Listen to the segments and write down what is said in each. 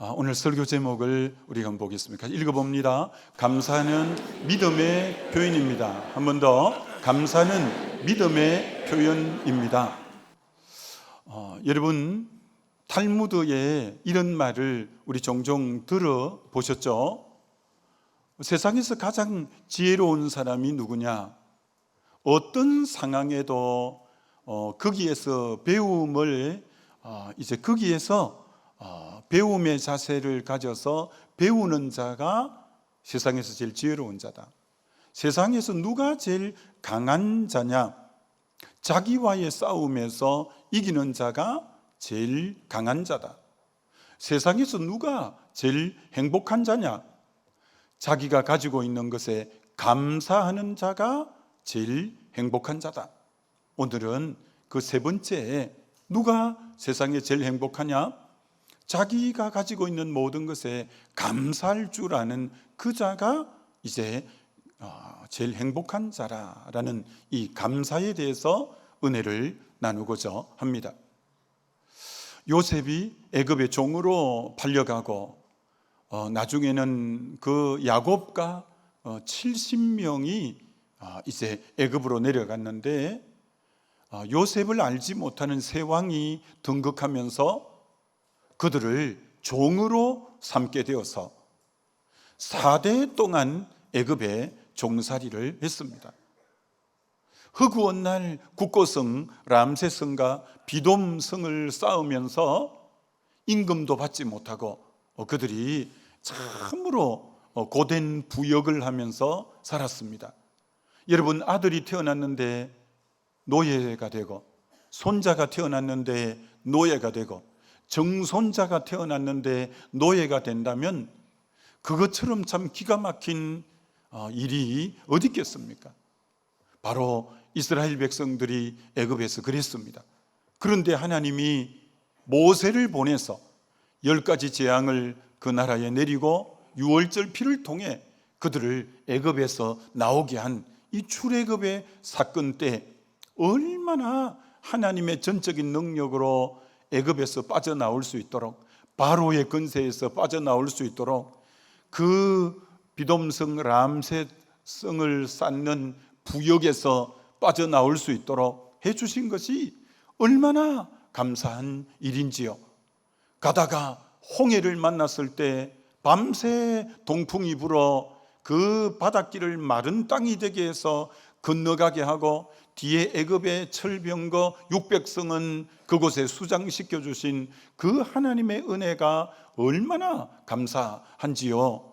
오늘 설교 제목을 우리가 한번 보겠습니다. 읽어봅니다. 감사는 믿음의 표현입니다. 한 번 더. 감사는 믿음의 표현입니다. 여러분, 탈무드에 이런 말을 우리 종종 들어보셨죠? 세상에서 가장 지혜로운 사람이 누구냐? 어떤 상황에도 거기에서 배움을 거기에서 배움의 자세를 가져서 배우는 자가 세상에서 제일 지혜로운 자다. 세상에서 누가 제일 강한 자냐? 자기와의 싸움에서 이기는 자가 제일 강한 자다. 세상에서 누가 제일 행복한 자냐? 자기가 가지고 있는 것에 감사하는 자가 제일 행복한 자다. 오늘은 그 세 번째, 누가 세상에 제일 행복하냐? 자기가 가지고 있는 모든 것에 감사할 줄 아는 그 자가 이제 제일 행복한 자라는 이 감사에 대해서 은혜를 나누고자 합니다. 요셉이 애굽의 종으로 팔려가고 나중에는 그 야곱과 70명이 이제 애굽으로 내려갔는데 요셉을 알지 못하는 세 왕이 등극하면서 그들을 종으로 삼게 되어서 4대 동안 애굽에 종살이를 했습니다. 허구한 날 국고성 람세성과 비돔성을 쌓으면서 임금도 받지 못하고 그들이 참으로 고된 부역을 하면서 살았습니다. 여러분, 아들이 태어났는데 노예가 되고, 손자가 태어났는데 노예가 되고, 정손자가 태어났는데 노예가 된다면 그것처럼 참 기가 막힌 일이 어디 있겠습니까? 바로 이스라엘 백성들이 애굽에서 그랬습니다. 그런데 하나님이 모세를 보내서 10가지 재앙을 그 나라에 내리고 유월절 피를 통해 그들을 애굽에서 나오게 한 이 출애굽의 사건 때 얼마나 하나님의 전적인 능력으로 애굽에서 빠져나올 수 있도록, 바로의 권세에서 빠져나올 수 있도록 그 비돔성 람셋성을 쌓는 부역에서 빠져나올 수 있도록 해주신 것이 얼마나 감사한 일인지요. 가다가 홍해를 만났을 때 밤새 동풍이 불어 그 바닷길을 마른 땅이 되게 해서 건너가게 하고, 뒤에 애굽의 철병거 600성은 그곳에 수장시켜 주신 그 하나님의 은혜가 얼마나 감사한지요.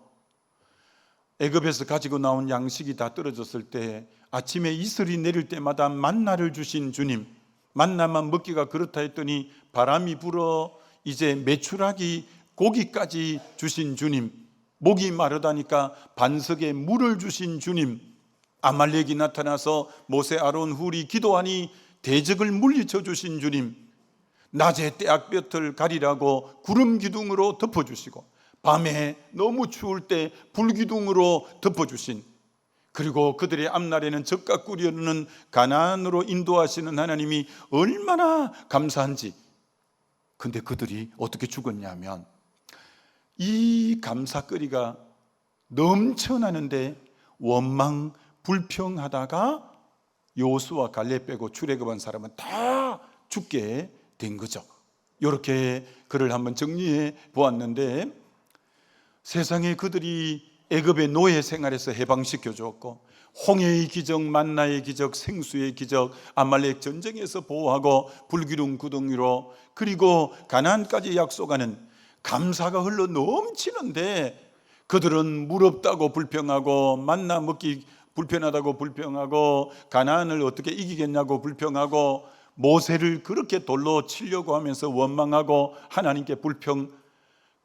애굽에서 가지고 나온 양식이 다 떨어졌을 때 아침에 이슬이 내릴 때마다 만나를 주신 주님, 만나만 먹기가 그렇다 했더니 바람이 불어 이제 메추라기 고기까지 주신 주님, 목이 마르다니까 반석에 물을 주신 주님, 아말렉이 나타나서 모세 아론 훌이 기도하니 대적을 물리쳐 주신 주님, 낮에 떼약볕을 가리라고 구름 기둥으로 덮어주시고 밤에 너무 추울 때 불기둥으로 덮어주신, 그리고 그들의 앞날에는 젖과 꿀이 흐르는 가나안으로 인도하시는 하나님이 얼마나 감사한지. 근데 그들이 어떻게 죽었냐면 이 감사거리가 넘쳐나는데 원망 불평하다가 여호수아 갈렙 빼고 출애굽한 사람은 다 죽게 된 거죠. 이렇게 그를 한번 정리해 보았는데, 세상에 그들이 애굽의 노예 생활에서 해방시켜 주었고, 홍해의 기적, 만나의 기적, 생수의 기적, 아말렉 전쟁에서 보호하고 불기둥 구덩이로, 그리고 가나안까지 약속하는 감사가 흘러 넘치는데 그들은 물 없다고 불평하고, 만나 먹기 불편하다고 불평하고, 가나안을 어떻게 이기겠냐고 불평하고, 모세를 그렇게 돌로 치려고 하면서 원망하고 하나님께 불평,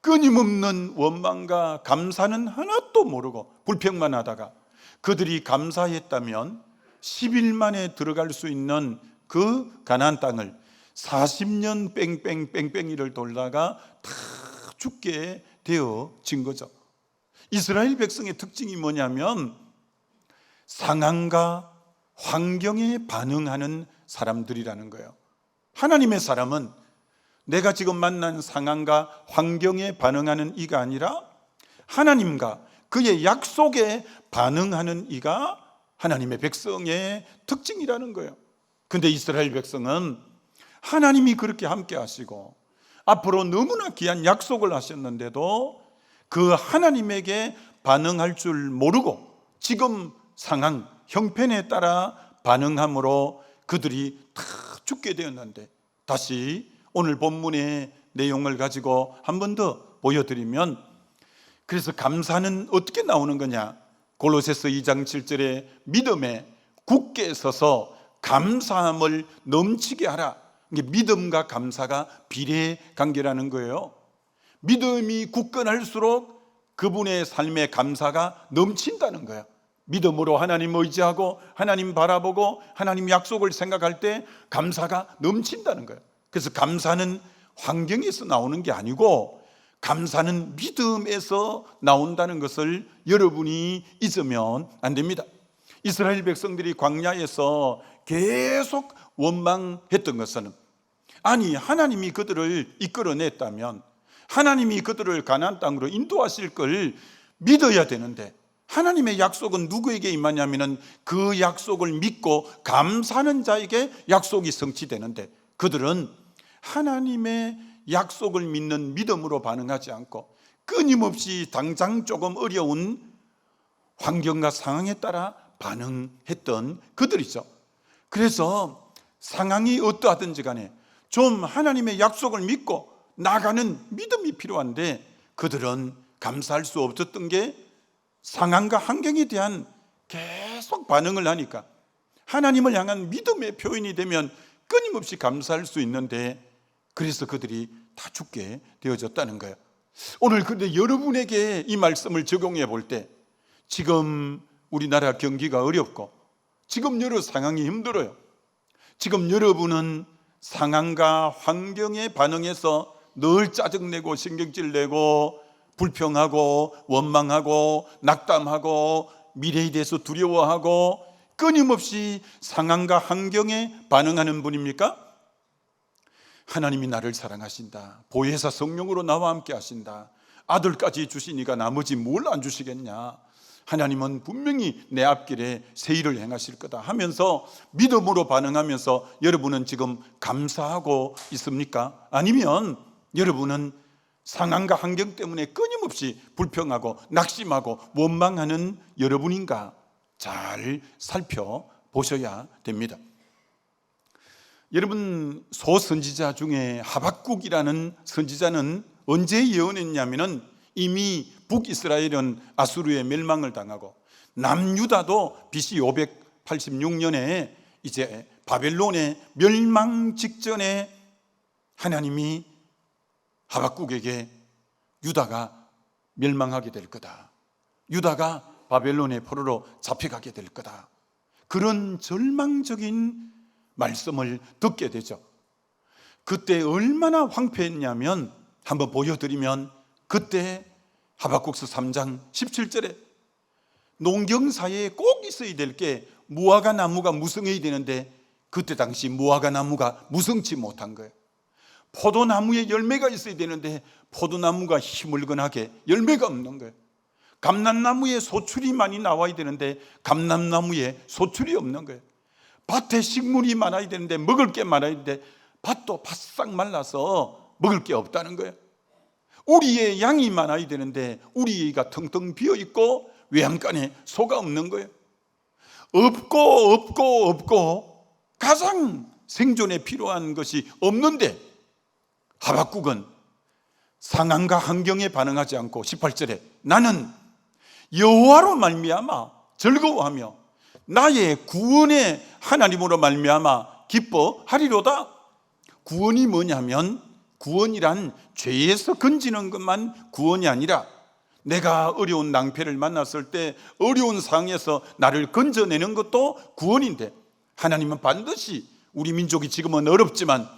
끊임없는 원망과 감사는 하나도 모르고 불평만 하다가, 그들이 감사했다면 10일 만에 들어갈 수 있는 그 가나안 땅을 40년 뺑뺑뺑뺑이를 돌다가 다 죽게 되어진 거죠. 이스라엘 백성의 특징이 뭐냐면 상황과 환경에 반응하는 사람들이라는 거예요. 하나님의 사람은 내가 지금 만난 상황과 환경에 반응하는 이가 아니라 하나님과 그의 약속에 반응하는 이가 하나님의 백성의 특징이라는 거예요. 근데 이스라엘 백성은 하나님이 그렇게 함께 하시고 앞으로 너무나 귀한 약속을 하셨는데도 그 하나님에게 반응할 줄 모르고 지금 상황, 형편에 따라 반응함으로 그들이 다 죽게 되었는데, 다시 오늘 본문의 내용을 가지고 한 번 더 보여드리면, 그래서 감사는 어떻게 나오는 거냐? 골로새서 2장 7절에 믿음에 굳게 서서 감사함을 넘치게 하라. 이게 믿음과 감사가 비례 관계라는 거예요. 믿음이 굳건할수록 그분의 삶의 감사가 넘친다는 거예요. 믿음으로 하나님 의지하고 하나님 바라보고 하나님 약속을 생각할 때 감사가 넘친다는 거예요. 그래서 감사는 환경에서 나오는 게 아니고 감사는 믿음에서 나온다는 것을 여러분이 잊으면 안 됩니다. 이스라엘 백성들이 광야에서 계속 원망했던 것은, 아니 하나님이 그들을 이끌어냈다면 하나님이 그들을 가나안 땅으로 인도하실 걸 믿어야 되는데, 하나님의 약속은 누구에게 임하냐면은 그 약속을 믿고 감사하는 자에게 약속이 성취되는데, 그들은 하나님의 약속을 믿는 믿음으로 반응하지 않고 끊임없이 당장 조금 어려운 환경과 상황에 따라 반응했던 그들이죠. 그래서 상황이 어떠하든지 간에 좀 하나님의 약속을 믿고 나가는 믿음이 필요한데, 그들은 감사할 수 없었던 게 상황과 환경에 대한 계속 반응을 하니까 하나님을 향한 믿음의 표현이 되면 끊임없이 감사할 수 있는데, 그래서 그들이 다 죽게 되어졌다는 거예요. 오늘 근데 여러분에게 이 말씀을 적용해 볼 때, 지금 우리나라 경기가 어렵고 지금 여러 상황이 힘들어요. 지금 여러분은 상황과 환경에 반응해서 늘 짜증내고 신경질 내고 불평하고 원망하고 낙담하고 미래에 대해서 두려워하고 끊임없이 상황과 환경에 반응하는 분입니까? 하나님이 나를 사랑하신다, 보혜사 성령으로 나와 함께 하신다, 아들까지 주시니까 나머지 뭘 안 주시겠냐, 하나님은 분명히 내 앞길에 새 일을 행하실 거다 하면서 믿음으로 반응하면서 여러분은 지금 감사하고 있습니까? 아니면 여러분은 상황과 환경 때문에 끊임없이 불평하고 낙심하고 원망하는 여러분인가? 잘 살펴보셔야 됩니다. 여러분, 소선지자 중에 하박국이라는 선지자는 언제 예언했냐면은 이미 북이스라엘은 아수르의 멸망을 당하고 남유다도 BC 586년에 이제 바벨론의 멸망 직전에 하나님이 하박국에게 유다가 멸망하게 될 거다, 유다가 바벨론의 포로로 잡혀가게 될 거다, 그런 절망적인 말씀을 듣게 되죠. 그때 얼마나 황폐했냐면 한번 보여드리면, 그때 하박국서 3장 17절에 농경사에 꼭 있어야 될 게 무화과 나무가 무성해야 되는데, 그때 당시 무화과 나무가 무성치 못한 거예요. 포도나무에 열매가 있어야 되는데 포도나무가 희물건하게 열매가 없는 거예요. 감람나무에 소출이 많이 나와야 되는데 감람나무에 소출이 없는 거예요. 밭에 식물이 많아야 되는데 먹을 게 많아야 되는데 밭도 바싹 말라서 먹을 게 없다는 거예요. 우리의 양이 많아야 되는데 우리가 텅텅 비어있고 외양간에 소가 없는 거예요. 없고 가장 생존에 필요한 것이 없는데, 하박국은 상황과 환경에 반응하지 않고 18절에 나는 여호와로 말미암아 즐거워하며 나의 구원의 하나님으로 말미암아 기뻐하리로다. 구원이 뭐냐면, 구원이란 죄에서 건지는 것만 구원이 아니라 내가 어려운 낭패를 만났을 때 어려운 상황에서 나를 건져내는 것도 구원인데, 하나님은 반드시 우리 민족이 지금은 어렵지만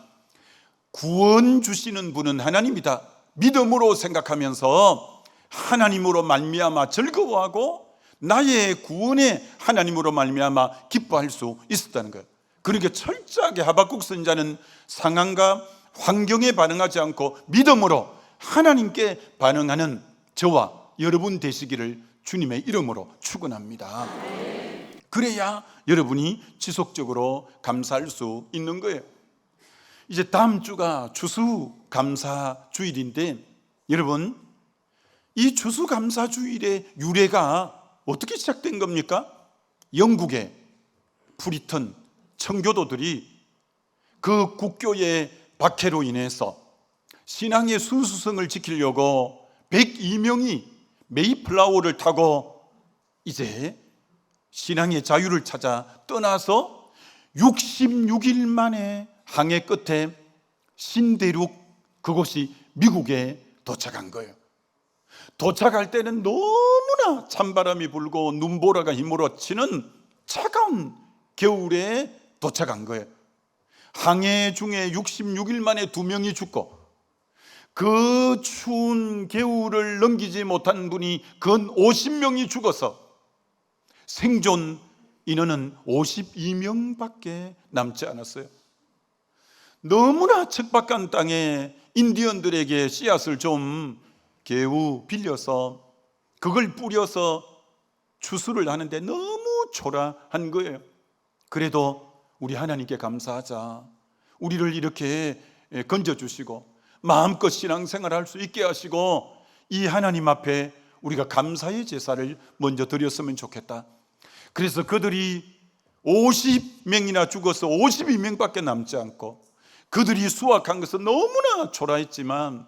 구원 주시는 분은 하나님이다, 믿음으로 생각하면서 하나님으로 말미암아 즐거워하고 나의 구원의 하나님으로 말미암아 기뻐할 수 있었다는 거예요. 그러니까 철저하게 하박국 선지자는 상황과 환경에 반응하지 않고 믿음으로 하나님께 반응하는 저와 여러분 되시기를 주님의 이름으로 축원합니다. 그래야 여러분이 지속적으로 감사할 수 있는 거예요. 이제 다음 주가 추수감사주일인데 여러분, 이 추수감사주일의 유래가 어떻게 시작된 겁니까? 영국의 프리턴 청교도들이 그 국교의 박해로 인해서 신앙의 순수성을 지키려고 102명이 메이플라워를 타고 이제 신앙의 자유를 찾아 떠나서 66일 만에 항해 끝에 신대륙, 그곳이 미국에 도착한 거예요. 도착할 때는 너무나 찬바람이 불고 눈보라가 휘몰아치는 차가운 겨울에 도착한 거예요. 항해 중에 66일 만에 2명이 죽고 그 추운 겨울을 넘기지 못한 분이 근 50명이 죽어서 생존 인원은 52명밖에 남지 않았어요. 너무나 척박한 땅에 인디언들에게 씨앗을 좀 개우 빌려서 그걸 뿌려서 추수를 하는데 너무 초라한 거예요. 그래도 우리 하나님께 감사하자. 우리를 이렇게 건져주시고 마음껏 신앙생활을 할 수 있게 하시고 이 하나님 앞에 우리가 감사의 제사를 먼저 드렸으면 좋겠다. 그래서 그들이 50명이나 죽어서 52명밖에 남지 않고 그들이 수확한 것은 너무나 초라했지만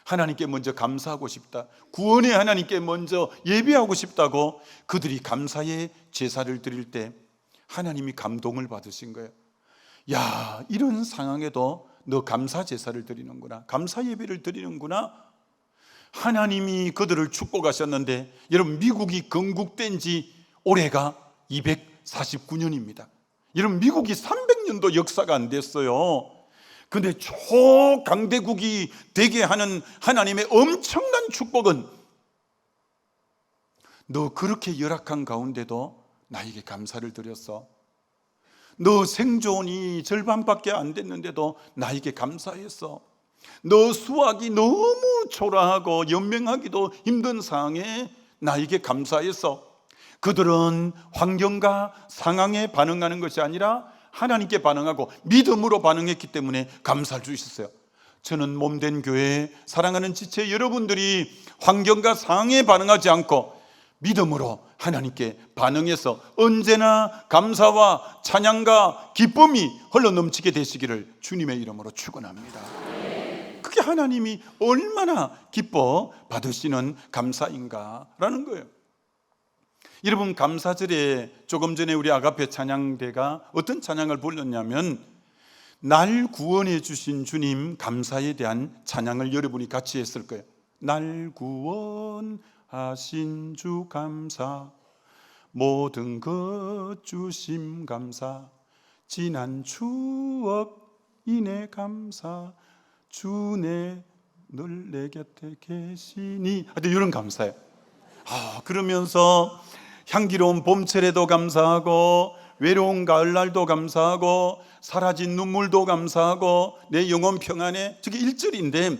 하나님께 먼저 감사하고 싶다, 구원의 하나님께 먼저 예배하고 싶다고 그들이 감사의 제사를 드릴 때 하나님이 감동을 받으신 거예요. 야, 이런 상황에도 너 감사 제사를 드리는구나, 감사 예배를 드리는구나. 하나님이 그들을 축복하셨는데 여러분, 미국이 건국된 지 올해가 249년입니다. 여러분, 미국이 300년도 역사가 안 됐어요. 근데 초강대국이 되게 하는 하나님의 엄청난 축복은 너 그렇게 열악한 가운데도 나에게 감사를 드렸어. 너 생존이 절반밖에 안 됐는데도 나에게 감사했어. 너 수학이 너무 초라하고 연명하기도 힘든 상황에 나에게 감사했어. 그들은 환경과 상황에 반응하는 것이 아니라 하나님께 반응하고 믿음으로 반응했기 때문에 감사할 수 있었어요. 저는 몸된 교회 사랑하는 지체 여러분들이 환경과 상황에 반응하지 않고 믿음으로 하나님께 반응해서 언제나 감사와 찬양과 기쁨이 흘러넘치게 되시기를 주님의 이름으로 축원합니다. 그게 하나님이 얼마나 기뻐 받으시는 감사인가라는 거예요. 여러분, 감사절에 조금 전에 우리 아가페 찬양대가 어떤 찬양을 불렀냐면 날 구원해 주신 주님 감사에 대한 찬양을 여러분이 같이 했을 거예요. 날 구원하신 주 감사, 모든 것 주심 감사, 지난 추억 인해 감사, 주내 늘 내 곁에 계시니. 이런 감사예요. 그러면서 향기로운 봄철에도 감사하고 외로운 가을날도 감사하고 사라진 눈물도 감사하고 내 영혼 평안에, 저게 1절인데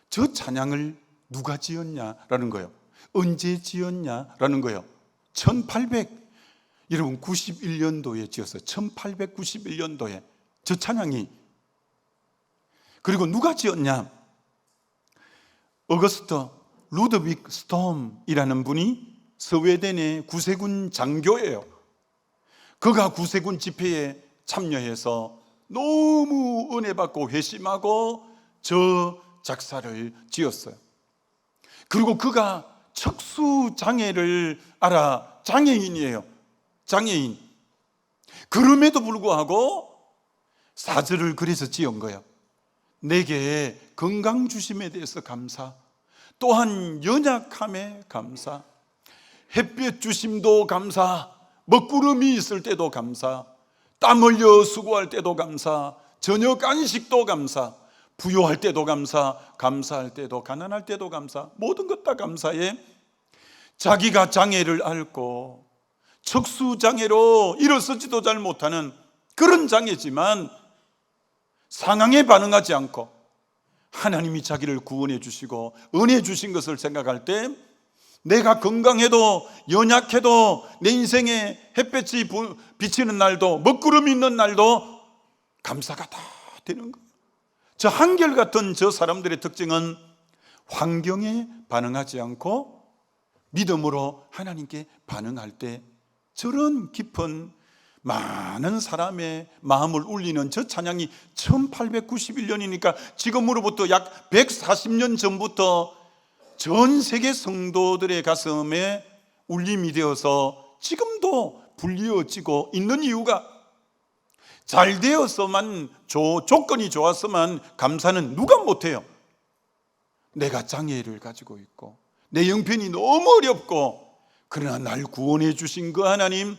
저 찬양을 누가 지었냐라는 거예요. 언제 지었냐라는 거예요. 1891년도에 지었어요. 1891년도에 저 찬양이. 그리고 누가 지었냐? 어거스트 루드빅 스톰이라는 분이 스웨덴의 구세군 장교예요. 그가 구세군 집회에 참여해서 너무 은혜 받고 회심하고 저 작사를 지었어요. 그리고 그가 척수장애를 알아 장애인이에요. 장애인. 그럼에도 불구하고 사절을 그래서 지은 거예요. 내게 건강 주심에 대해서 감사, 또한 연약함에 감사, 햇볕 주심도 감사, 먹구름이 있을 때도 감사, 땀 흘려 수고할 때도 감사, 저녁 안식도 감사, 부요할 때도 감사, 감사할 때도, 가난할 때도 감사, 모든 것 다 감사해. 자기가 장애를 앓고 척수장애로 일어서지도 잘 못하는 그런 장애지만 상황에 반응하지 않고 하나님이 자기를 구원해 주시고 은혜 주신 것을 생각할 때 내가 건강해도 연약해도 내 인생에 햇볕이 비치는 날도 먹구름이 있는 날도 감사가 다 되는 거예요. 저 한결같은 저 사람들의 특징은 환경에 반응하지 않고 믿음으로 하나님께 반응할 때 저런 깊은 많은 사람의 마음을 울리는 저 찬양이 1891년이니까 지금으로부터 약 140년 전부터 전 세계 성도들의 가슴에 울림이 되어서 지금도 불리어지고 있는 이유가, 잘 되어서만 조건이 좋았으면 감사는 누가 못해요. 내가 장애를 가지고 있고 내 형편이 너무 어렵고, 그러나 날 구원해 주신 그 하나님,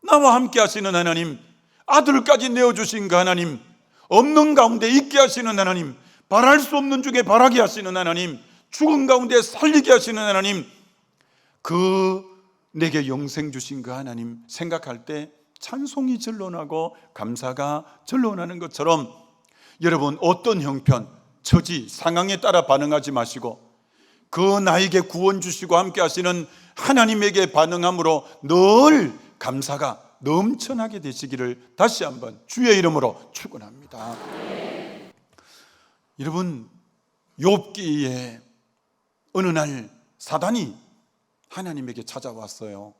나와 함께 하시는 하나님, 아들까지 내어주신 그 하나님, 없는 가운데 있게 하시는 하나님, 바랄 수 없는 중에 바라게 하시는 하나님, 죽은 가운데 살리게 하시는 하나님, 그 내게 영생 주신 그 하나님 생각할 때 찬송이 절로나고 감사가 절로나는 것처럼, 여러분 어떤 형편, 처지, 상황에 따라 반응하지 마시고 그 나에게 구원 주시고 함께 하시는 하나님에게 반응함으로 늘 감사가 넘쳐나게 되시기를 다시 한번 주의 이름으로 축원합니다. 여러분, 욥기에 어느 날 사단이 하나님에게 찾아왔어요.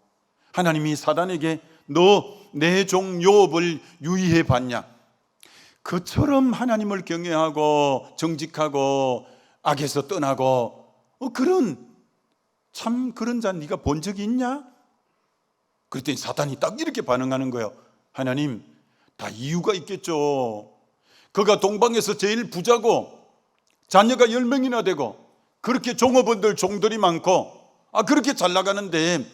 하나님이 사단에게 너 내 종 욥을 유의해 봤냐? 그처럼 하나님을 경외하고 정직하고 악에서 떠나고 그런 자 네가 본 적이 있냐? 그랬더니 사단이 딱 이렇게 반응하는 거예요. 하나님, 다 이유가 있겠죠. 그가 동방에서 제일 부자고 자녀가 10명이나 되고 그렇게 종들이 많고 그렇게 잘 나가는데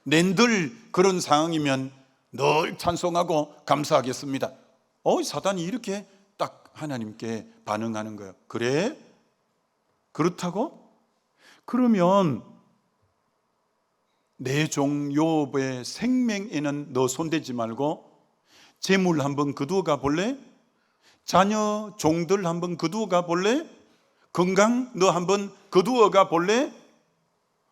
낸들 그런 상황이면 늘 찬송하고 감사하겠습니다. 사단이 이렇게 딱 하나님께 반응하는 거예요. 그래? 그렇다고? 그러면 내 종 욥의 생명에는 너 손대지 말고 재물 한번 거두어 가 볼래? 자녀 종들 한번 거두어 가 볼래? 건강 너 한번 거두어 가 볼래?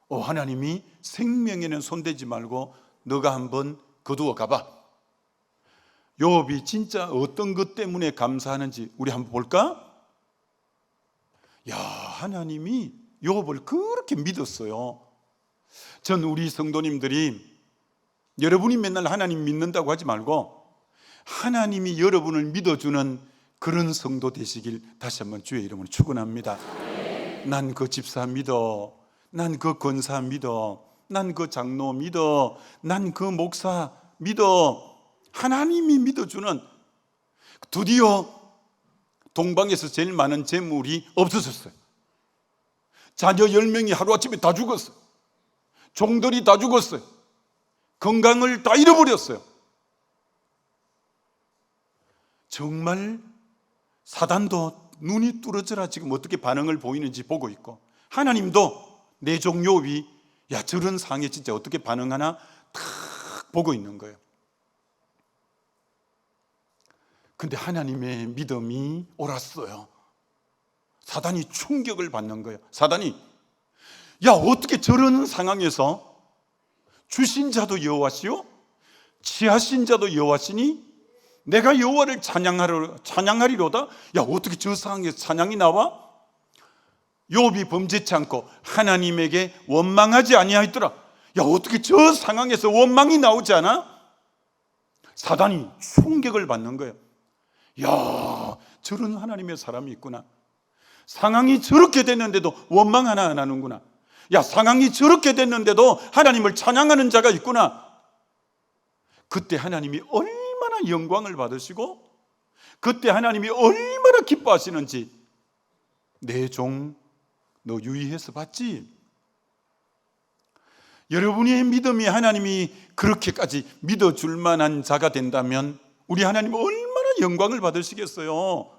하나님이 생명에는 손대지 말고 너가 한번 거두어 가봐. 욥이 진짜 어떤 것 때문에 감사하는지 우리 한번 볼까? 하나님이 욥을 그렇게 믿었어요. 전 우리 성도님들이 여러분이 맨날 하나님 믿는다고 하지 말고 하나님이 여러분을 믿어주는 그런 성도 되시길 다시 한번 주의 이름으로 축원합니다. 난 그 집사 믿어, 난 그 권사 믿어, 난 그 장로 믿어, 난 그 목사 믿어. 하나님이 믿어주는, 드디어 동방에서 제일 많은 재물이 없어졌어요. 자녀 10명이 하루아침에 다 죽었어요. 종들이 다 죽었어요. 건강을 다 잃어버렸어요. 정말 사단도 눈이 뚫어져라 지금 어떻게 반응을 보이는지 보고 있고, 하나님도 내 종 욥이 저런 상황에 진짜 어떻게 반응하나 탁 보고 있는 거예요. 근데 하나님의 믿음이 옳았어요. 사단이 충격을 받는 거예요. 사단이 어떻게 저런 상황에서 주신 자도 여호와시요 지하신 자도 여호와시니 내가 여호와를 찬양하리로다. 어떻게 저 상황에서 찬양이 나와? 욥이 범죄치 않고 하나님에게 원망하지 아니하였더라. 어떻게 저 상황에서 원망이 나오지 않아? 사단이 충격을 받는 거예요. 저런 하나님의 사람이 있구나. 상황이 저렇게 됐는데도 원망 하나 안 하는구나. 상황이 저렇게 됐는데도 하나님을 찬양하는 자가 있구나. 그때 하나님이 얼마나 영광을 받으시고 그때 하나님이 얼마나 기뻐하시는지 내 종 너 유의해서 봤지? 여러분의 믿음이 하나님이 그렇게까지 믿어줄 만한 자가 된다면 우리 하나님 얼마나 영광을 받으시겠어요.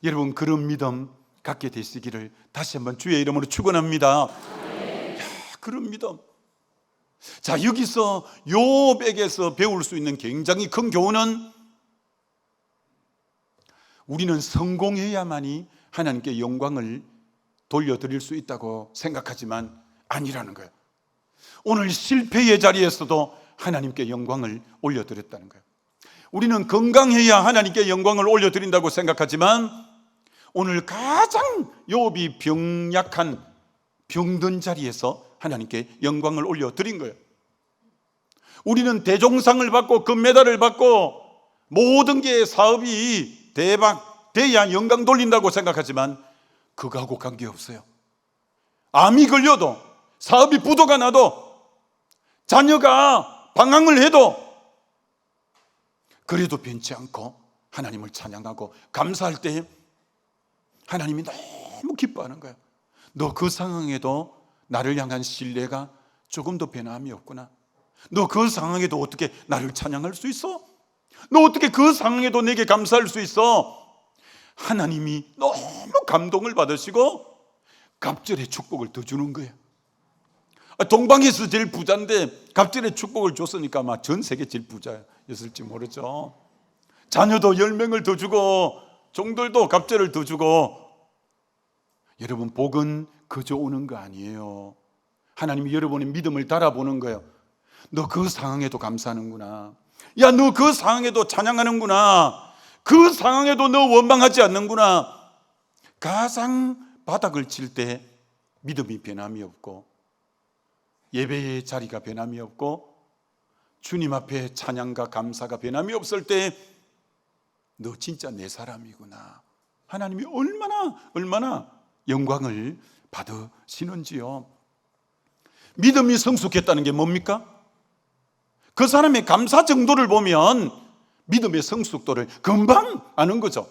여러분 그런 믿음 갖게 되시기를 다시 한번 주의 이름으로 축원합니다. 그런 믿음. 자, 여기서 욥에게서 배울 수 있는 굉장히 큰 교훈은 우리는 성공해야만이 하나님께 영광을 돌려드릴 수 있다고 생각하지만 아니라는 거예요. 오늘 실패의 자리에서도 하나님께 영광을 올려드렸다는 거예요. 우리는 건강해야 하나님께 영광을 올려드린다고 생각하지만 오늘 가장 욥이 병약한 병든 자리에서 하나님께 영광을 올려드린 거예요. 우리는 대종상을 받고 금메달을 받고 모든 게 사업이 대박 돼야 영광 돌린다고 생각하지만 그거하고 관계없어요. 암이 걸려도, 사업이 부도가 나도, 자녀가 방황을 해도 그래도 변치 않고 하나님을 찬양하고 감사할 때 하나님이 너무 기뻐하는 거예요. 너 그 상황에도 나를 향한 신뢰가 조금 더 변함이 없구나. 너 그 상황에도 어떻게 나를 찬양할 수 있어? 너 어떻게 그 상황에도 내게 감사할 수 있어? 하나님이 너무 감동을 받으시고 갑절의 축복을 더 주는 거예요. 동방에서 제일 부자인데 갑절의 축복을 줬으니까 아마 전 세계 제일 부자였을지 모르죠. 자녀도 10명을 더 주고 종들도 갑절을 더 주고. 여러분, 복은 그저 오는 거 아니에요. 하나님이 여러분의 믿음을 달아보는 거예요. 너 그 상황에도 감사하는구나. 야, 너 그 상황에도 찬양하는구나. 그 상황에도 너 원망하지 않는구나. 가장 바닥을 칠 때 믿음이 변함이 없고 예배의 자리가 변함이 없고 주님 앞에 찬양과 감사가 변함이 없을 때 너 진짜 내 사람이구나. 하나님이 얼마나 영광을 받으시는지요. 믿음이 성숙했다는 게 뭡니까? 그 사람의 감사 정도를 보면 믿음의 성숙도를 금방 아는 거죠.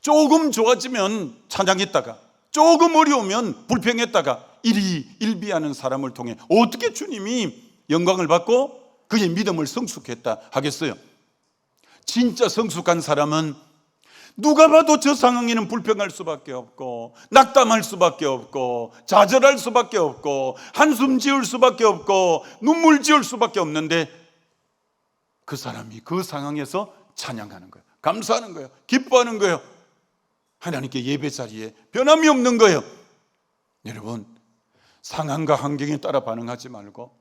조금 좋아지면 찬양했다가 조금 어려우면 불평했다가 일희일비하는 사람을 통해 어떻게 주님이 영광을 받고 그의 믿음을 성숙했다 하겠어요? 진짜 성숙한 사람은 누가 봐도 저 상황에는 불평할 수밖에 없고 낙담할 수밖에 없고 좌절할 수밖에 없고 한숨 지을 수밖에 없고 눈물 지을 수밖에 없는데 그 사람이 그 상황에서 찬양하는 거예요. 감사하는 거예요. 기뻐하는 거예요. 하나님께 예배 자리에 변함이 없는 거예요. 여러분, 상황과 환경에 따라 반응하지 말고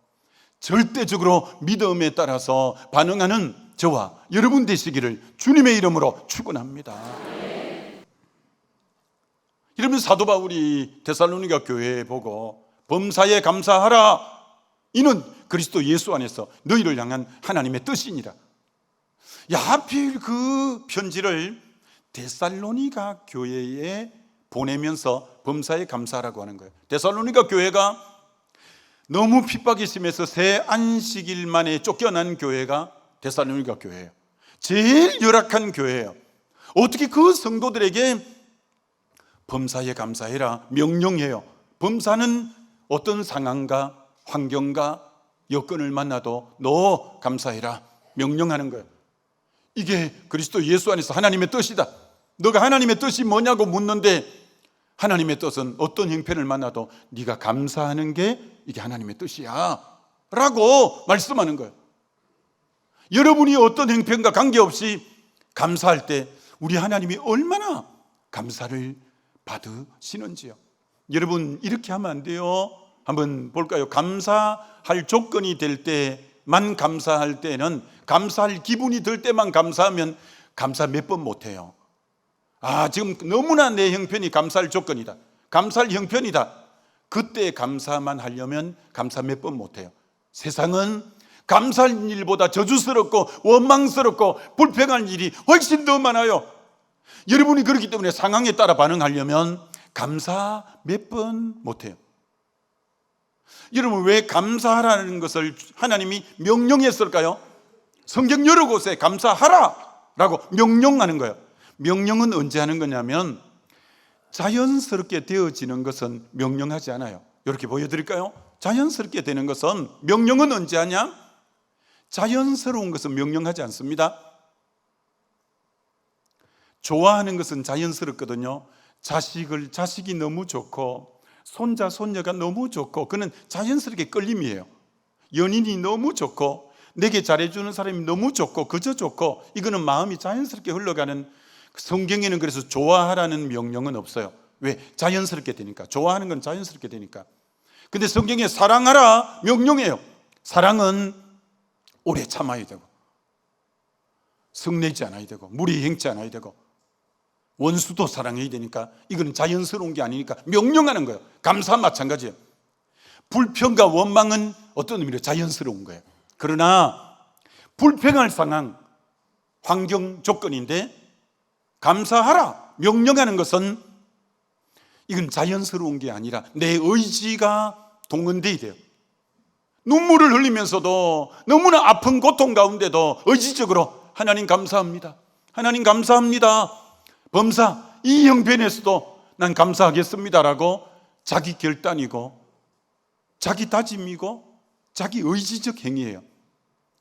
절대적으로 믿음에 따라서 반응하는 저와 여러분 되시기를 주님의 이름으로 축원합니다. 여러분, 사도 바울이 데살로니가 교회에 보고 범사에 감사하라. 이는 그리스도 예수 안에서 너희를 향한 하나님의 뜻이니라. 야, 하필 그 편지를 데살로니가 교회에 보내면서 범사에 감사하라고 하는 거예요. 데살로니가 교회가 너무 핍박이 심해서 새 안식일 만에 쫓겨난 교회가 데살로니가 교회예요. 제일 열악한 교회예요. 어떻게 그 성도들에게 범사에 감사해라 명령해요. 범사는 어떤 상황과 환경과 여건을 만나도 너 감사해라 명령하는 거예요. 이게 그리스도 예수 안에서 하나님의 뜻이다. 너가 하나님의 뜻이 뭐냐고 묻는데 하나님의 뜻은 어떤 형편을 만나도 네가 감사하는 게 이게 하나님의 뜻이야 라고 말씀하는 거예요. 여러분이 어떤 형편과 관계없이 감사할 때 우리 하나님이 얼마나 감사를 받으시는지요. 여러분, 이렇게 하면 안 돼요. 한번 볼까요? 감사할 조건이 될 때만 감사할 때는, 감사할 기분이 들 때만 감사하면 감사 몇 번 못해요. 지금 너무나 내 형편이 감사할 조건이다, 감사할 형편이다. 그때 감사만 하려면 감사 몇 번 못해요. 세상은 감사할 일보다 저주스럽고 원망스럽고 불평할 일이 훨씬 더 많아요. 여러분이 그렇기 때문에 상황에 따라 반응하려면 감사 몇 번 못해요. 여러분, 왜 감사하라는 것을 하나님이 명령했을까요? 성경 여러 곳에 감사하라 라고 명령하는 거예요. 명령은 언제 하는 거냐면 자연스럽게 되어지는 것은 명령하지 않아요. 이렇게 보여드릴까요? 자연스럽게 되는 것은, 명령은 언제 하냐? 자연스러운 것은 명령하지 않습니다. 좋아하는 것은 자연스럽거든요. 자식이 너무 좋고 손자 손녀가 너무 좋고 그는 자연스럽게 끌림이에요. 연인이 너무 좋고 내게 잘해주는 사람이 너무 좋고 그저 좋고 이거는 마음이 자연스럽게 흘러가는 성경에는 그래서 좋아하라는 명령은 없어요. 왜? 자연스럽게 되니까. 좋아하는 건 자연스럽게 되니까. 근데 성경에 사랑하라 명령해요. 사랑은 오래 참아야 되고, 성내지 않아야 되고, 무리 행치 않아야 되고, 원수도 사랑해야 되니까 이거는 자연스러운 게 아니니까 명령하는 거예요. 감사와 마찬가지예요. 불평과 원망은 어떤 의미로 자연스러운 거예요. 그러나 불평할 상황, 환경 조건인데 감사하라 명령하는 것은 이건 자연스러운 게 아니라 내 의지가 동원돼야 돼요. 눈물을 흘리면서도 너무나 아픈 고통 가운데도 의지적으로 하나님 감사합니다, 하나님 감사합니다, 범사 이 형편에서도 난 감사하겠습니다라고 자기 결단이고 자기 다짐이고 자기 의지적 행위예요.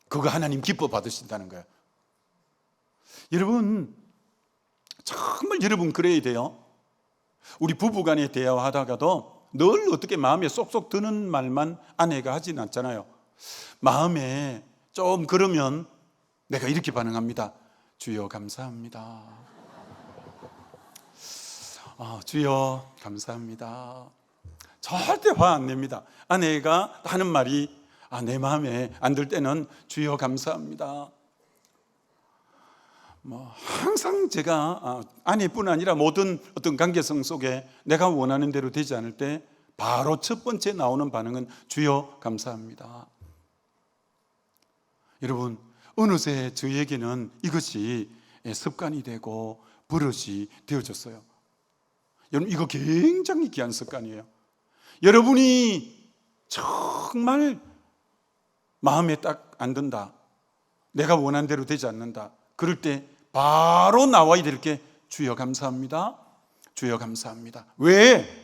그거 하나님 기뻐 받으신다는 거예요. 여러분, 정말 여러분 그래야 돼요. 우리 부부간에 대화하다가도 늘 어떻게 마음에 쏙쏙 드는 말만 아내가 하진 않잖아요. 마음에 좀 그러면 내가 이렇게 반응합니다. 주여 감사합니다. 주여 감사합니다. 절대 화 안 냅니다. 아내가 하는 말이 내 마음에 안 들 때는 주여 감사합니다. 항상 제가 아내뿐 아니라 모든 어떤 관계성 속에 내가 원하는 대로 되지 않을 때 바로 첫 번째 나오는 반응은 주여 감사합니다. 여러분, 어느새 저에게는 이것이 습관이 되고 버릇이 되어졌어요. 여러분, 이거 굉장히 귀한 습관이에요. 여러분이 정말 마음에 딱 안 든다, 내가 원하는 대로 되지 않는다, 그럴 때 바로 나와야 될 게 주여 감사합니다, 주여 감사합니다. 왜?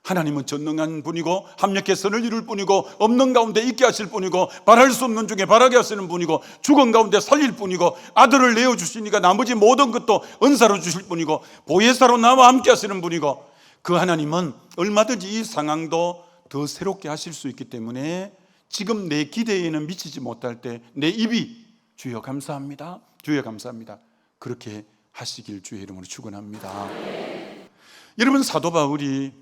하나님은 전능한 분이고 합력해 선을 이룰 분이고 없는 가운데 있게 하실 분이고 바랄 수 없는 중에 바라게 하시는 분이고 죽은 가운데 살릴 분이고 아들을 내어주시니까 나머지 모든 것도 은사로 주실 분이고 보혜사로 나와 함께 하시는 분이고, 그 하나님은 얼마든지 이 상황도 더 새롭게 하실 수 있기 때문에 지금 내 기대에는 미치지 못할 때 내 입이 주여 감사합니다, 주여 감사합니다, 그렇게 하시길 주의 이름으로 축원합니다. 여러분, 사도 바울이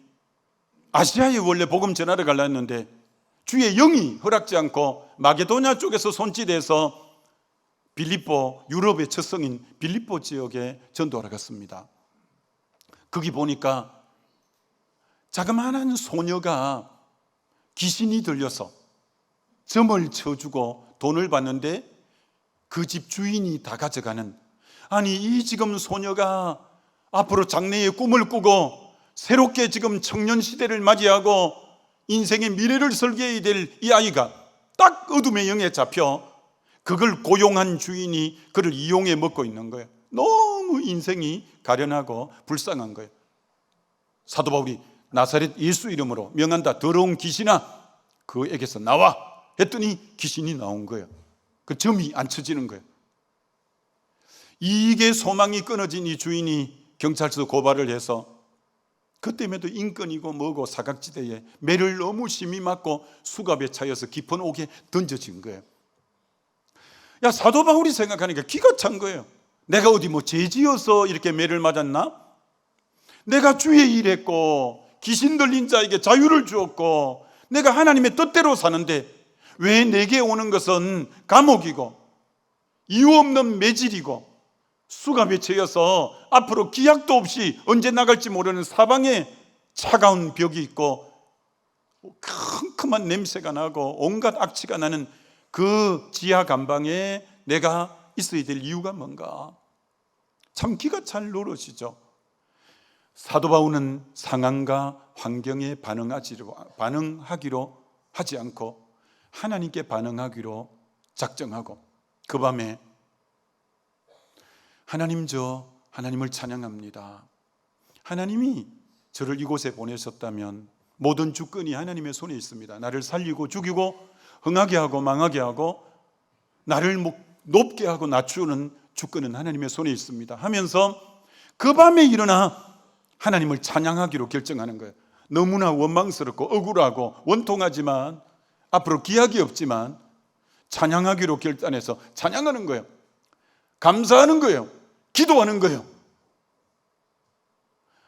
아시아에 원래 복음 전하러 가려 했는데 주의 영이 허락지 않고 마게도냐 쪽에서 손짓해서 빌립보, 유럽의 첫 성인 빌립보 지역에 전도하러 갔습니다. 거기 보니까 자그마한 소녀가 귀신이 들려서 점을 쳐주고 돈을 받는데 그 집 주인이 다 가져가는, 아니 이 지금 소녀가 앞으로 장래의 꿈을 꾸고 새롭게 지금 청년 시대를 맞이하고 인생의 미래를 설계해야 될 이 아이가 딱 어둠의 영에 잡혀 그걸 고용한 주인이 그를 이용해 먹고 있는 거예요. 너무 인생이 가련하고 불쌍한 거예요. 사도 바울이 나사렛 예수 이름으로 명한다, 더러운 귀신아 그에게서 나와 했더니 귀신이 나온 거예요. 그 점이 안 쳐지는 거예요. 이게 소망이 끊어진 이 주인이 경찰서 고발을 해서 그 때문에도 인권이고 뭐고 사각지대에 매를 너무 심히 맞고 수갑에 차여서 깊은 옥에 던져진 거예요. 야, 사도 바울이 생각하니까 기가 찬 거예요. 내가 어디 뭐 죄지어서 이렇게 매를 맞았나? 내가 주의 일했고 귀신 들린 자에게 자유를 주었고 내가 하나님의 뜻대로 사는데 왜 내게 오는 것은 감옥이고 이유 없는 매질이고 수갑에 채여서 앞으로 기약도 없이 언제 나갈지 모르는 사방에 차가운 벽이 있고 큼큼한 냄새가 나고 온갖 악취가 나는 그 지하 감방에 내가 있어야 될 이유가 뭔가? 참 기가 잘 노릇이죠. 사도 바울은 상황과 환경에 반응하기로 하지 않고 하나님께 반응하기로 작정하고 그 밤에 하나님, 저 하나님을 찬양합니다. 하나님이 저를 이곳에 보내셨다면 모든 주권이 하나님의 손에 있습니다. 나를 살리고 죽이고 흥하게 하고 망하게 하고 나를 높게 하고 낮추는 주권은 하나님의 손에 있습니다 하면서 그 밤에 일어나 하나님을 찬양하기로 결정하는 거예요. 너무나 원망스럽고 억울하고 원통하지만 앞으로 기약이 없지만 찬양하기로 결단해서 찬양하는 거예요. 감사하는 거예요. 기도하는 거예요.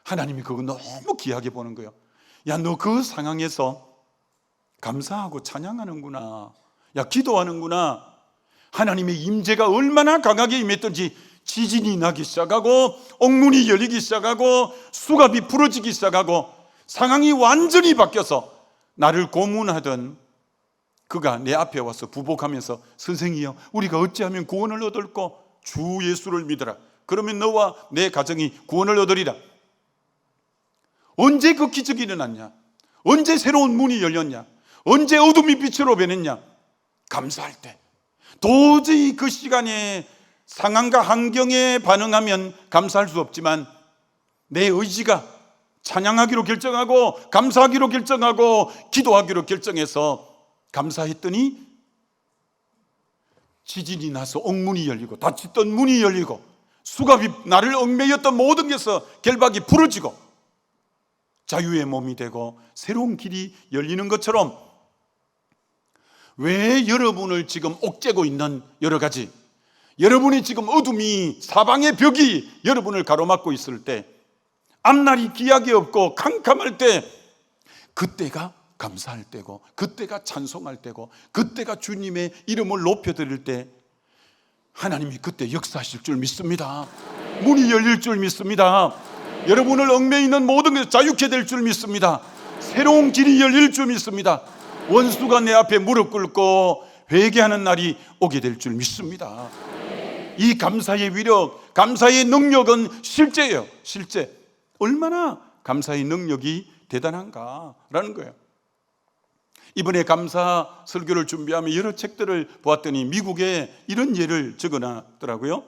하나님이 그거 너무 귀하게 보는 거예요. 야, 너 그 상황에서 감사하고 찬양하는구나. 야, 기도하는구나. 하나님의 임재가 얼마나 강하게 임했던지 지진이 나기 시작하고 옥문이 열리기 시작하고 수갑이 부러지기 시작하고 상황이 완전히 바뀌어서 나를 고문하던 그가 내 앞에 와서 부복하면서 선생이여, 우리가 어찌하면 구원을 얻을꼬? 주 예수를 믿어라. 그러면 너와 내 가정이 구원을 얻으리라. 언제 그 기적이 일어났냐? 언제 새로운 문이 열렸냐? 언제 어둠이 빛으로 변했냐? 감사할 때. 도저히 그 시간에 상황과 환경에 반응하면 감사할 수 없지만 내 의지가 찬양하기로 결정하고 감사하기로 결정하고 기도하기로 결정해서 감사했더니 지진이 나서 옥문이 열리고 닫혔던 문이 열리고 수갑이 나를 얽매였던 모든 것에서 결박이 풀어지고 자유의 몸이 되고 새로운 길이 열리는 것처럼, 왜 여러분을 지금 옥죄고 있는 여러 가지, 여러분이 지금 어둠이 사방의 벽이 여러분을 가로막고 있을 때, 앞날이 기약이 없고 캄캄할 때, 그때가 감사할 때고 그때가 찬송할 때고 그때가 주님의 이름을 높여드릴 때 하나님이 그때 역사하실 줄 믿습니다. 문이 열릴 줄 믿습니다. 여러분을 얽매여 있는 모든 것이 자유케 될 줄 믿습니다. 새로운 길이 열릴 줄 믿습니다. 원수가 내 앞에 무릎 꿇고 회개하는 날이 오게 될 줄 믿습니다. 이 감사의 위력, 감사의 능력은 실제예요. 실제. 얼마나 감사의 능력이 대단한가라는 거예요. 이번에 감사 설교를 준비하며 여러 책들을 보았더니 미국에 이런 예를 적어놨더라고요.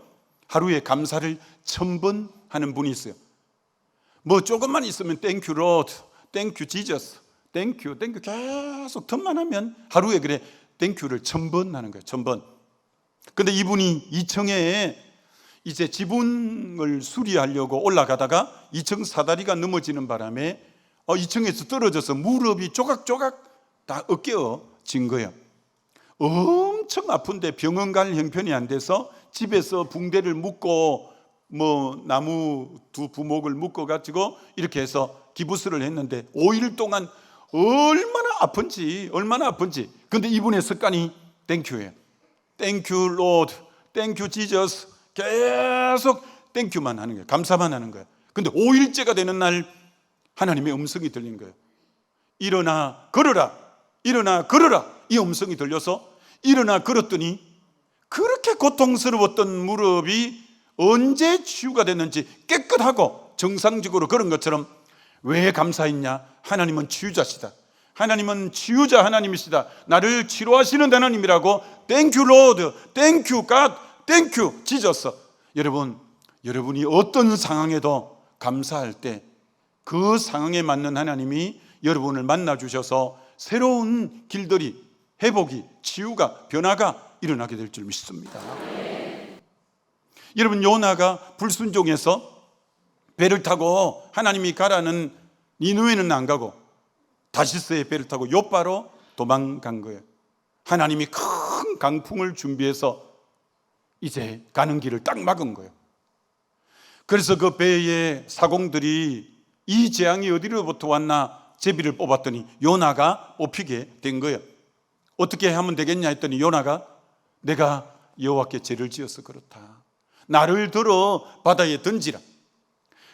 하루에 감사를 1000번 하는 분이 있어요. 뭐 조금만 있으면 Thank you Lord, Thank you Jesus, Thank you, Thank you 계속 틈만 하면 하루에 그래 Thank you를 1000번 하는 거예요. 1000번. 근데 이분이 2층에 이제 지붕을 수리하려고 올라가다가 2층 사다리가 넘어지는 바람에 2층에서 떨어져서 무릎이 조각조각 다 으깨어진 거예요. 엄청 아픈데 병원 갈 형편이 안 돼서 집에서 붕대를 묶고 뭐 나무 두 부목을 묶어 가지고 이렇게 해서 기부스를 했는데 5일 동안 얼마나 아픈지. 근데 이분의 습관이 땡큐예요. 땡큐 로드, 땡큐 지저스, 계속 땡큐만 하는 거예요. 감사만 하는 거예요. 근데 5일째가 되는 날 하나님의 음성이 들린 거예요. 일어나 걸어라, 일어나 걸어라. 이 음성이 들려서 일어나 걸었더니 그렇게 고통스러웠던 무릎이 언제 치유가 됐는지 깨끗하고 정상적으로 걸은 것처럼. 왜 감사했냐? 하나님은 치유자시다. 하나님은 치유자 하나님이시다. 나를 치료하시는 하나님이라고. 땡큐 로드, 땡큐 갓, 땡큐 지저스. 여러분이 어떤 상황에도 감사할 때 그 상황에 맞는 하나님이 여러분을 만나 주셔서 새로운 길들이, 회복이, 치유가, 변화가 일어나게 될 줄 믿습니다. 여러분, 요나가 불순종해서 배를 타고 하나님이 가라는 니느웨는 안 가고 다시스의 배를 타고 요바로 도망간 거예요. 하나님이 큰 강풍을 준비해서 이제 가는 길을 딱 막은 거예요. 그래서 그 배의 사공들이 이 재앙이 어디로부터 왔나 제비를 뽑았더니 요나가 뽑히게 된 거예요. 어떻게 하면 되겠냐 했더니 요나가 내가 여호와께 죄를 지어서 그렇다. 나를 들어 바다에 던지라.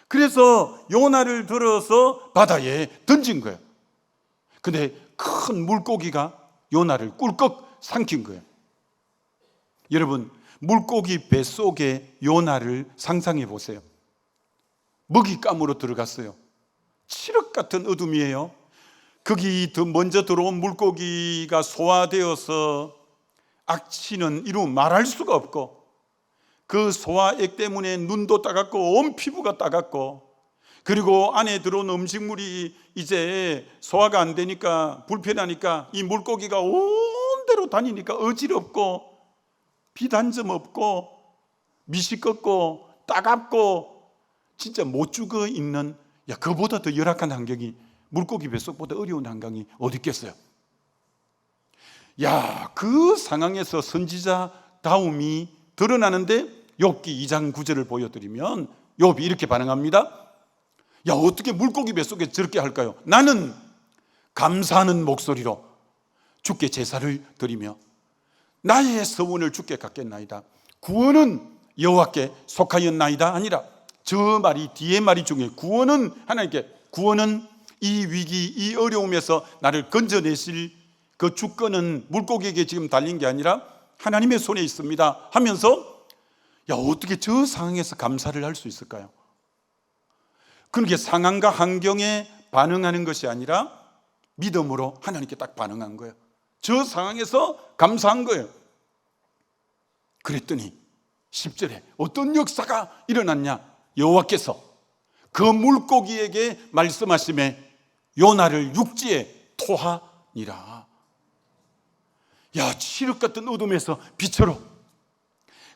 그래서 요나를 들어서 바다에 던진 거예요. 근데 큰 물고기가 요나를 꿀꺽 삼킨 거예요. 여러분, 물고기 뱃속에 요나를 상상해 보세요. 먹잇감으로 들어갔어요. 칠흑 같은 어둠이에요. 거기 더 먼저 들어온 물고기가 소화되어서 악취는 이루 말할 수가 없고, 그 소화액 때문에 눈도 따갑고 온 피부가 따갑고, 그리고 안에 들어온 음식물이 이제 소화가 안 되니까 불편하니까 이 물고기가 온 데로 다니니까 어지럽고 빛 한 점 없고 미식겁고 따갑고 진짜 못 죽어 있는, 그보다 더 열악한 환경이, 물고기 뱃속보다 어려운 환경이 어디 있겠어요? 그 상황에서 선지자다움이 드러나는데 욥기 2장 9절을 보여드리면 욥이 이렇게 반응합니다. 야, 어떻게 물고기 뱃속에 저렇게 할까요? 나는 감사하는 목소리로 주께 제사를 드리며 나의 서원을 주께 갖겠나이다. 구원은 여호와께 속하였나이다 아니라, 저 말이 뒤에 말이 중에 구원은 하나님께, 구원은 이 위기, 이 어려움에서 나를 건져내실 그 주권은 물고기에게 지금 달린 게 아니라 하나님의 손에 있습니다 하면서, 야, 어떻게 저 상황에서 감사를 할 수 있을까요? 그렇게 상황과 환경에 반응하는 것이 아니라 믿음으로 하나님께 딱 반응한 거예요. 저 상황에서 감사한 거예요. 그랬더니 10절에 어떤 역사가 일어났냐? 여호와께서 그 물고기에게 말씀하시매 요나를 육지에 토하니라. 야, 칠흑 같은 어둠에서 빛으로,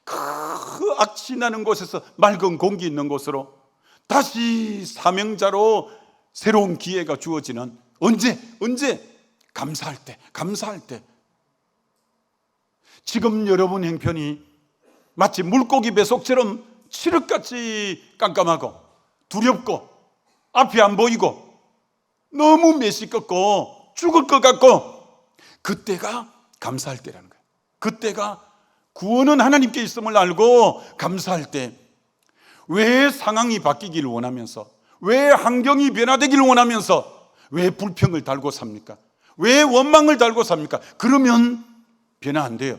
그 악취나는 곳에서 맑은 공기 있는 곳으로 다시 사명자로 새로운 기회가 주어지는, 언제? 감사할 때. 지금 여러분 형편이 마치 물고기 뱃속처럼 칠흑같이 깜깜하고 두렵고 앞이 안 보이고 너무 메시껍고 죽을 것 같고, 그때가 감사할 때라는 거예요. 그때가 구원은 하나님께 있음을 알고 감사할 때, 왜 상황이 바뀌기를 원하면서, 왜 환경이 변화되기를 원하면서 왜 불평을 달고 삽니까? 왜 원망을 달고 삽니까? 그러면 변화 안 돼요.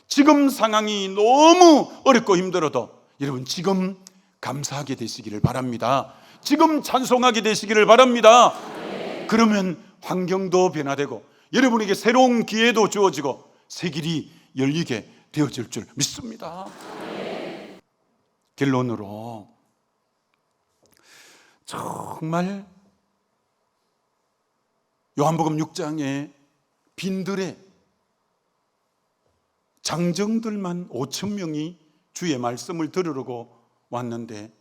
지금 상황이 너무 어렵고 힘들어도 여러분 지금 감사하게 되시기를 바랍니다. 지금 찬송하게 되시기를 바랍니다. 그러면 환경도 변화되고 여러분에게 새로운 기회도 주어지고 새 길이 열리게 되어질 줄 믿습니다. 결론으로, 정말 요한복음 6장에 빈들에 장정들만 5천 명이 주의 말씀을 들으려고 왔는데,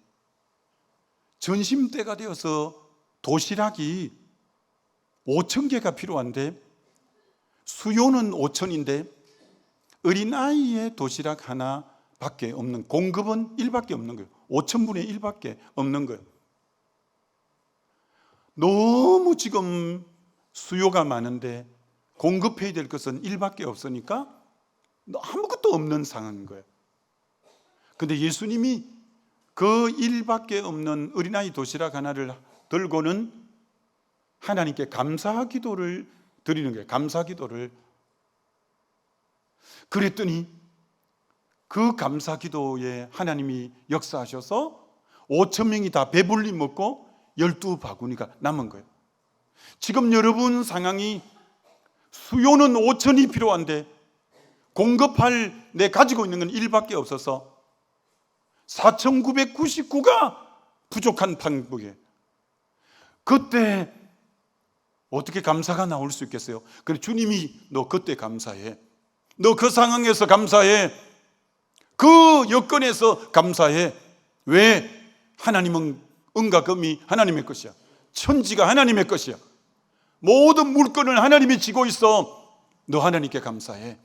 전심때가 되어서 도시락이 5천 개가 필요한데 수요는 5천인데 어린아이의 도시락 하나밖에 없는, 공급은 1밖에 없는 거예요. 5천분의 1밖에 없는 거예요. 너무 지금 수요가 많은데 공급해야 될 것은 1밖에 없으니까 아무것도 없는 상황인 거예요. 근데 예수님이 그 1밖에 없는 어린아이 도시락 하나를 들고는 하나님께 감사 기도를 드리는 거예요. 감사 기도를. 그랬더니 그 감사 기도에 하나님이 역사하셔서 5천 명이 다 배불리 먹고 12바구니가 남은 거예요. 지금 여러분 상황이 수요는 5천이 필요한데 공급할 내 가지고 있는 건 1밖에 없어서 4,999가 부족한 판국이에요. 그때 어떻게 감사가 나올 수 있겠어요? 그래, 주님이 너 그때 감사해. 너 그 상황에서 감사해. 그 여건에서 감사해. 왜? 하나님은 은과 금이 하나님의 것이야. 천지가 하나님의 것이야. 모든 물건을 하나님이 쥐고 있어. 너 하나님께 감사해.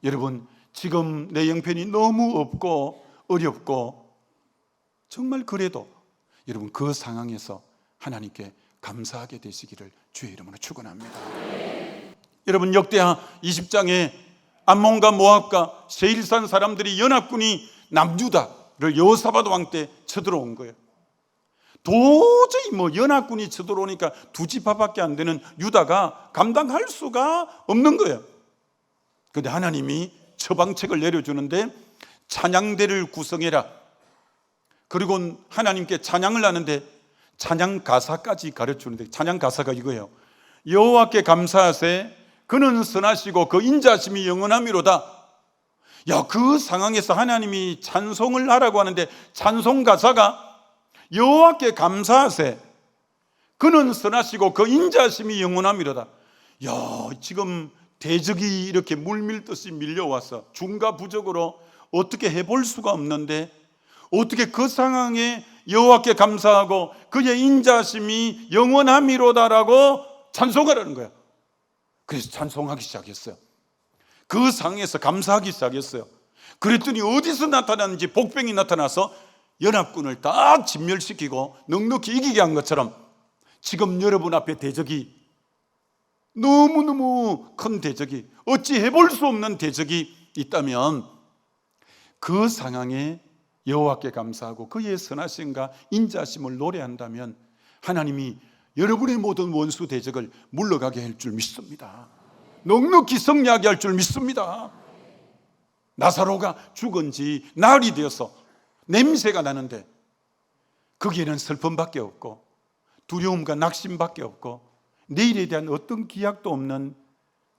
여러분, 지금 내 형편이 너무 없고 어렵고 정말 그래도 여러분 그 상황에서 하나님께 감사하게 되시기를 주의 이름으로 축원합니다. 여러분, 역대하 20장에 암몬과 모압과 세일산 사람들이 연합군이 남유다를 여호사밧 왕 때 쳐들어온 거예요. 도저히 연합군이 쳐들어오니까 두 지파밖에 안 되는 유다가 감당할 수가 없는 거예요. 그런데 하나님이 처방책을 내려주는데 찬양대를 구성해라. 그리고 하나님께 찬양을 하는데 찬양 가사까지 가르쳐주는데, 찬양 가사가 이거예요. 여호와께 감사하세. 그는 선하시고 그 인자심이 영원하미로다. 야, 그 상황에서 하나님이 찬송을 하라고 하는데 찬송 가사가 여호와께 감사하세. 그는 선하시고 그 인자심이 영원하미로다. 야, 지금 대적이 이렇게 물밀듯이 밀려와서 중과 부적으로 어떻게 해볼 수가 없는데 어떻게 그 상황에 여호와께 감사하고 그의 인자심이 영원하미로다라고 찬송하라는 거야. 그래서 찬송하기 시작했어요. 그 상황에서 감사하기 시작했어요. 그랬더니 어디서 나타났는지 복병이 나타나서 연합군을 다 진멸시키고 넉넉히 이기게 한 것처럼 지금 여러분 앞에 대적이 너무너무 큰 대적이, 어찌 해볼 수 없는 대적이 있다면 그 상황에 여호와께 감사하고 그의 선하심과 인자심을 노래한다면 하나님이 여러분의 모든 원수 대적을 물러가게 할 줄 믿습니다. 넉넉히 승리하게 할 줄 믿습니다. 나사로가 죽은 지 나흘이 되어서 냄새가 나는데 거기에는 슬픔밖에 없고 두려움과 낙심밖에 없고 내일에 대한 어떤 기약도 없는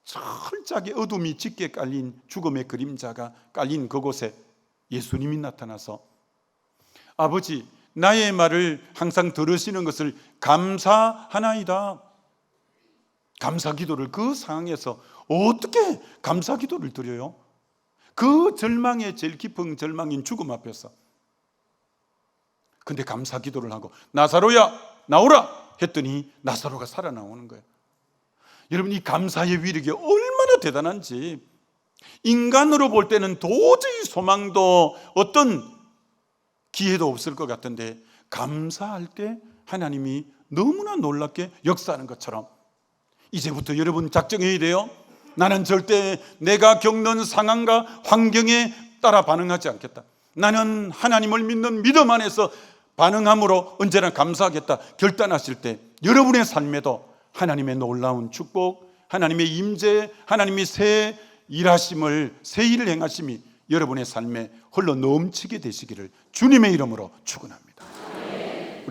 철저하게 어둠이 짙게 깔린 죽음의 그림자가 깔린 그곳에 예수님이 나타나서 아버지, 나의 말을 항상 들으시는 것을 감사하나이다. 감사 기도를 그 상황에서 어떻게 감사 기도를 드려요? 그 절망의 제일 깊은 절망인 죽음 앞에서. 근데 감사 기도를 하고 나사로야 나오라 했더니 나사로가 살아나오는 거예요. 여러분, 이 감사의 위력이 얼마나 대단한지 인간으로 볼 때는 도저히 소망도 어떤 기회도 없을 것 같은데 감사할 때 하나님이 너무나 놀랍게 역사하는 것처럼 이제부터 여러분 작정해야 돼요. 나는 절대 내가 겪는 상황과 환경에 따라 반응하지 않겠다. 나는 하나님을 믿는 믿음 안에서 반응함으로 언제나 감사하겠다 결단하실 때 여러분의 삶에도 하나님의 놀라운 축복, 하나님의 임재, 하나님의 새 일하심을, 새 일을 행하심이 여러분의 삶에 흘러 넘치게 되시기를 주님의 이름으로 축원합니다.